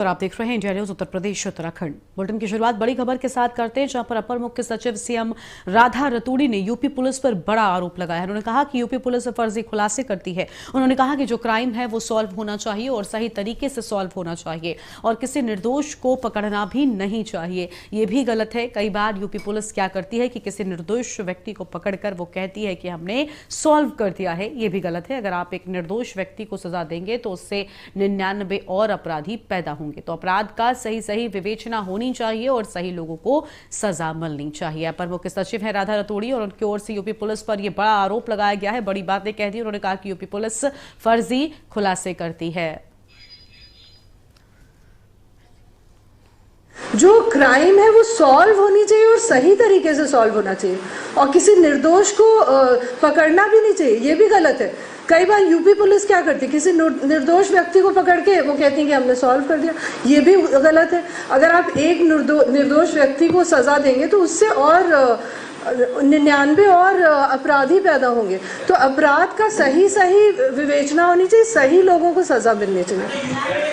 और आप देख रहे हैं India news Uttar Pradesh Uttarakhand. Bulletin की शुरुआत बड़ी खबर के साथ करते हैं, जहां पर अपर मुख्य सचिव सीएम राधा रतूड़ी ने यूपी पुलिस पर बड़ा आरोप लगाया है। उन्होंने कहा कि यूपी पुलिस फर्जी खुलासे करती है। उन्होंने कहा कि जो क्राइम है वो सॉल्व होना चाहिए और सही तरीके से सॉल्व होना चाहिए और किसी निर्दोष को पकड़ना भी नहीं चाहिए। ये भी गलत है। कई बार यूपी पुलिस क्या करती है कि किसी निर्दोष व्यक्ति को पकड़कर वो कहती है कि हमने सॉल्व कर दिया है। ये भी गलत है। अगर आप एक निर्दोष व्यक्ति को सजा देंगे तो उससे 99 और अपराधी पैदा होंगे। तो अपराध का सही विवेचना होनी चाहिए और सही लोगों को सजा मिलनी चाहिए। अपर मुख्य सचिव है राधा रतूड़ी और उनकी ओर से यूपी पुलिस पर यह बड़ा आरोप लगाया गया है। बड़ी बातें कह दी। उन्होंने कहा कि यूपी पुलिस फर्जी खुलासे करती है। जो क्राइम है वो सॉल्व होनी चाहिए और सही तरीके से सॉल्व होना चाहिए और किसी निर्दोष को पकड़ना भी नहीं चाहिए। ये भी गलत है। कई बार यूपी पुलिस क्या करती है, किसी निर्दोष व्यक्ति को पकड़ के वो कहती है कि हमने सॉल्व कर दिया। ये भी गलत है। अगर आप एक निर्दोष व्यक्ति को सजा देंगे तो उससे और 99 और अपराधी पैदा होंगे। तो अपराध का सही विवेचना होनी चाहिए, सही लोगों को सजा मिलनी चाहिए।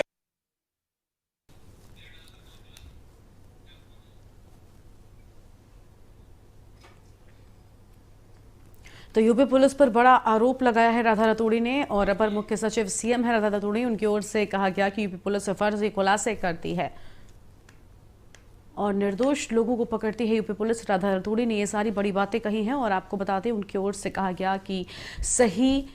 तो यूपी पुलिस पर बड़ा आरोप लगाया है राधा रतूड़ी ने और अपर मुख्य सचिव सीएम है राधा रतूड़ी। उनकी ओर से कहा गया कि यूपी पुलिस फर्जी खुलासे करती है और निर्दोष लोगों को पकड़ती है यूपी पुलिस। राधा रतूड़ी ने ये सारी बड़ी बातें कही हैं और आपको बता दें उनकी ओर से कहा गया कि सही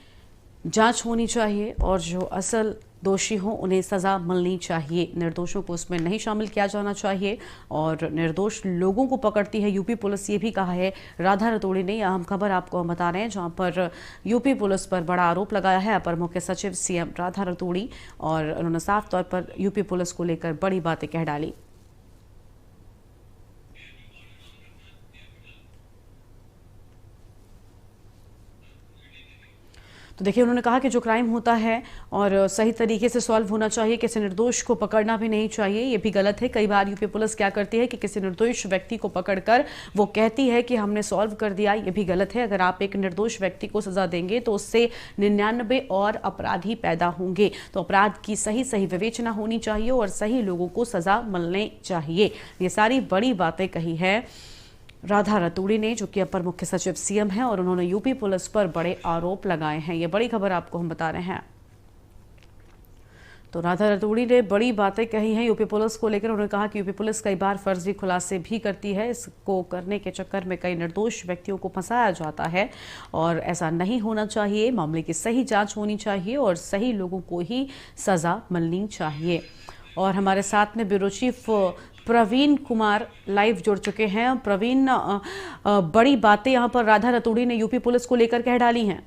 जांच होनी चाहिए और जो असल दोषी हो उन्हें सजा मिलनी चाहिए। निर्दोषों को उसमें नहीं शामिल किया जाना चाहिए और निर्दोष लोगों को पकड़ती है यूपी पुलिस। ये भी कहा है राधा रतूड़ी ने। अहम खबर आपको हम बता रहे हैं, जहां पर यूपी पुलिस पर बड़ा आरोप लगाया है अपर मुख्य सचिव सीएम राधा रतूड़ी और उन्होंने साफ तौर पर यूपी पुलिस को लेकर बड़ी बातें कह डाली। तो देखिए, उन्होंने कहा कि जो क्राइम होता है और सही तरीके से सॉल्व होना चाहिए, किसी निर्दोष को पकड़ना भी नहीं चाहिए। ये भी गलत है। कई बार यूपी पुलिस क्या करती है कि किसी निर्दोष व्यक्ति को पकड़कर वो कहती है कि हमने सॉल्व कर दिया। ये भी गलत है। अगर आप एक निर्दोष व्यक्ति को सजा देंगे तो उससे 99 और अपराधी पैदा होंगे। तो अपराध की सही विवेचना होनी चाहिए और सही लोगों को सजा मिलनी चाहिए। ये सारी बड़ी बातें कही है राधा रतूड़ी ने, जो कि अपर मुख्य सचिव सीएम है और उन्होंने यूपी पुलिस पर बड़े आरोप लगाए हैं। ये बड़ी खबर आपको हम बता रहे हैं। तो राधा रतूड़ी ने बड़ी बातें कही हैं यूपी पुलिस को लेकर। उन्होंने कहा कि यूपी पुलिस कई बार फर्जी खुलासे भी करती है। इसको करने के चक्कर में कई निर्दोष व्यक्तियों को फंसाया जाता है और ऐसा नहीं होना चाहिए। मामले की सही जांच होनी चाहिए और सही लोगों को ही सजा मिलनी चाहिए। और हमारे साथ में bureau chief Praveen Kumar live जुड़ चुके हैं। प्रवीण, बड़ी बातें यहां पर राधा रतूड़ी ने यूपी पुलिस को लेकर कह डाली हैं।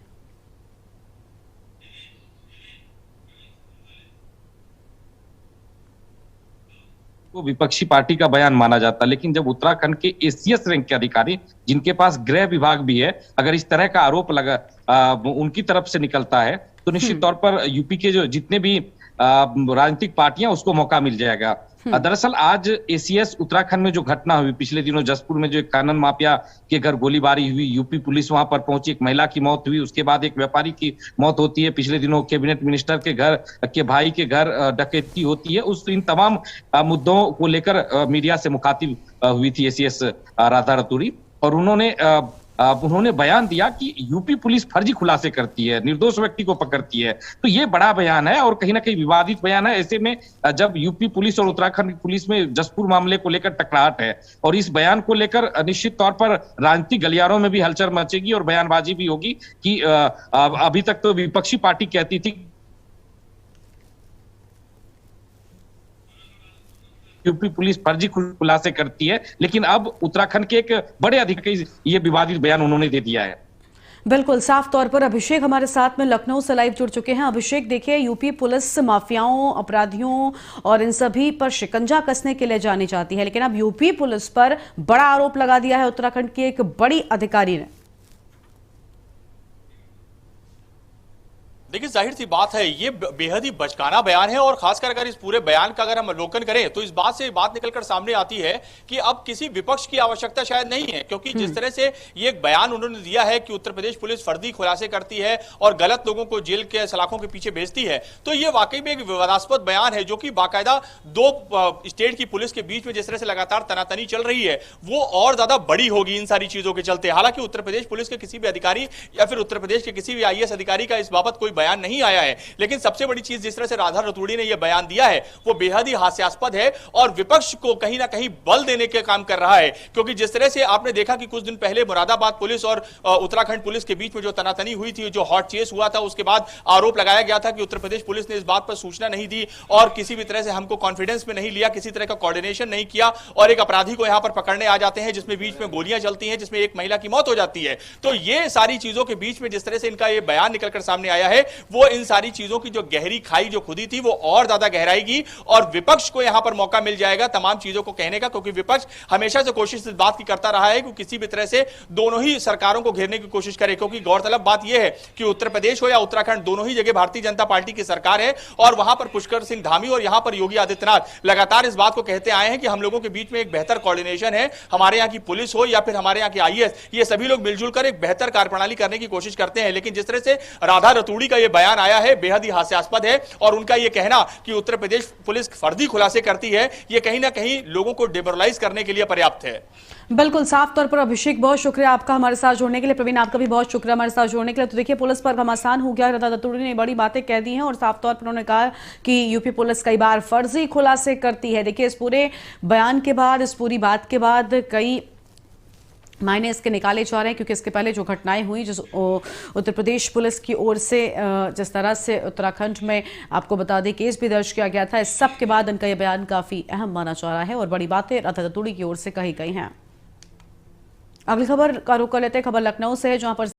वो विपक्षी पार्टी का बयान माना जाता, लेकिन जब उत्तराखंड के एसीएस रैंक के अधिकारी जिनके पास गृह विभाग भी है, अगर इस तरह का आरोप उनकी तरफ से निकलता है तो निश्चित तौर पर यूपी के जो जितने भी राजनीतिक पार्टियां उसको मौका मिल जाएगा। दरअसल आज एसीएस उत्तराखंड में जो घटना हुई पिछले दिनों जसपुर में, जो एक कानन माफिया के घर गोलीबारी हुई, यूपी पुलिस वहां पर पहुंची, एक महिला की मौत हुई, उसके बाद एक व्यापारी की मौत होती है, पिछले दिनों कैबिनेट मिनिस्टर के घर के भाई के घर डकैती होती है। इन तमाम मुद्दों को लेकर मीडिया से मुखातिब हुई थी एसीएस राधा रतूड़ी और उन्होंने बयान दिया कि यूपी पुलिस फर्जी खुलासे करती है, निर्दोष व्यक्ति को पकड़ती है। तो ये बड़ा बयान है और कहीं ना कहीं विवादित बयान है। ऐसे में जब यूपी पुलिस और उत्तराखंड पुलिस में जसपुर मामले को लेकर टकराहट है और इस बयान को लेकर निश्चित तौर पर राजनीतिक गलियारों में भी हलचल मचेगी और बयानबाजी भी होगी कि अभी तक तो विपक्षी पार्टी कहती थी यूपी पुलिस फर्जी खुलासे करती है, लेकिन अब उत्तराखंड के एक बड़े अधिकारी ये विवादित बयान उन्होंने दे दिया है। बिल्कुल साफ तौर पर अभिषेक हमारे साथ में लखनऊ से लाइव जुड़ चुके हैं। अभिषेक, देखिए, यूपी पुलिस माफियाओं, अपराधियों और इन सभी पर शिकंजा कसने के लिए जानी जाती है, लेकिन अब यूपी पुलिस पर बड़ा आरोप लगा दिया है उत्तराखंड की एक बड़ी अधिकारी ने। देखिए, जाहिर सी बात है, ये बेहद ही बचकाना बयान है और खासकर अगर इस पूरे बयान का अगर हम अवलोकन करें तो इस बात से बात निकलकर सामने आती है कि अब किसी विपक्ष की आवश्यकता शायद नहीं है, क्योंकि जिस तरह से ये एक बयान उन्होंने दिया है कि उत्तर प्रदेश पुलिस फर्जी खुलासे करती है और गलत लोगों को जेल के सलाखों के पीछे भेजती है, तो ये वाकई में एक विवादास्पद बयान है जो कि बाकायदा दो स्टेट की पुलिस के बीच में जिस तरह से लगातार तनातनी चल रही है वो और ज्यादा बड़ी होगी इन सारी चीजों के चलते। हालांकि उत्तर प्रदेश पुलिस के किसी भी अधिकारी या फिर उत्तर प्रदेश के किसी भी आईएएस अधिकारी का इस बाबत कोई बयान नहीं आया है, लेकिन सबसे बड़ी चीज जिस तरह से राधा रतूड़ी ने यह बयान दिया है वो बेहद ही हास्यास्पद है और विपक्ष को कहीं ना कहीं बल देने के काम कर रहा है। क्योंकि जिस तरह से आपने देखा कि कुछ दिन पहले मुरादाबाद पुलिस और उत्तराखंड पुलिस के बीच में जो तनातनी हुई थी, जो हॉट चेस हुआ था, उसके बाद आरोप लगाया गया था कि उत्तर प्रदेश पुलिस ने इस बात पर सूचना नहीं दी और किसी भी तरह से हमको कॉन्फिडेंस में नहीं लिया, किसी तरह का कोऑर्डिनेशन नहीं किया और एक अपराधी को यहां पर पकड़ने आ जाते हैं जिसमें बीच में गोलियां चलती हैं, जिसमें एक महिला की मौत हो जाती है। तो ये सारी चीजों के बीच में जिस तरह से इनका ये बयान निकलकर सामने आया है वो इन सारी चीजों की जो गहरी खाई जो खुदी थी वो और ज्यादा गहराएगी और विपक्ष को यहां पर मौका मिल जाएगा तमाम चीजों को कहने का, क्योंकि विपक्ष हमेशा से कोशिश इस बात की करता रहा है कि किसी भी तरह से दोनों ही सरकारों को घेरने की कोशिश करे। क्योंकि गौरतलब बात यह है कि उत्तर प्रदेश हो या उत्तराखंड, दोनों ही जगह भारतीय जनता पार्टी की सरकार है और वहां पर पुष्कर सिंह धामी और यहां पर योगी आदित्यनाथ लगातार इस बात को कहते आए हैं कि हम लोगों के बीच में एक बेहतर कोऑर्डिनेशन है, हमारे यहाँ की पुलिस हो या फिर हमारे यहाँ की आईएएस, ये सभी लोग मिलजुल कर एक बेहतर कार्यप्रणाली करने की कोशिश करते हैं। लेकिन जिस तरह से राधा रतूड़ी का यह बयान आया है बेहद ही हास्यास्पद है और उनका यह कहना कि उत्तर प्रदेश पुलिस फर्जी खुलासे करती है, यह कहीं ना कहीं लोगों को डिमोरलाइज करने के लिए पर्याप्त है। बिल्कुल साफ तौर पर अभिषेक, बहुत शुक्रिया आपका हमारे साथ जुड़ने के लिए। प्रवीण, आपका भी बहुत शुक्रिया हमारे साथ जुड़ने के लिए। तो देखिए, पुलिस पर घमासान हो गया, राधा रतूड़ी ने बड़ी बातें कह दी हैं और साफ तौर पर उन्होंने कहा कि यूपी पुलिस कई बार फर्जी खुलासे करती है। देखिए, इस पूरे बयान के बाद, इस पूरी बात के बाद कई मायने इसके निकाले जा रहे हैं, क्योंकि इसके पहले जो घटनाएं हुई जिस उत्तर प्रदेश पुलिस की ओर से जिस तरह से उत्तराखंड में आपको बता दें केस भी दर्ज किया गया था, इस सब के बाद इनका यह बयान काफी अहम माना जा रहा है और बड़ी बातें राधा रतूड़ी की ओर से कही गई हैं। अगली खबर का रुख कर लेते हैं। खबर लखनऊ से है, जहां पर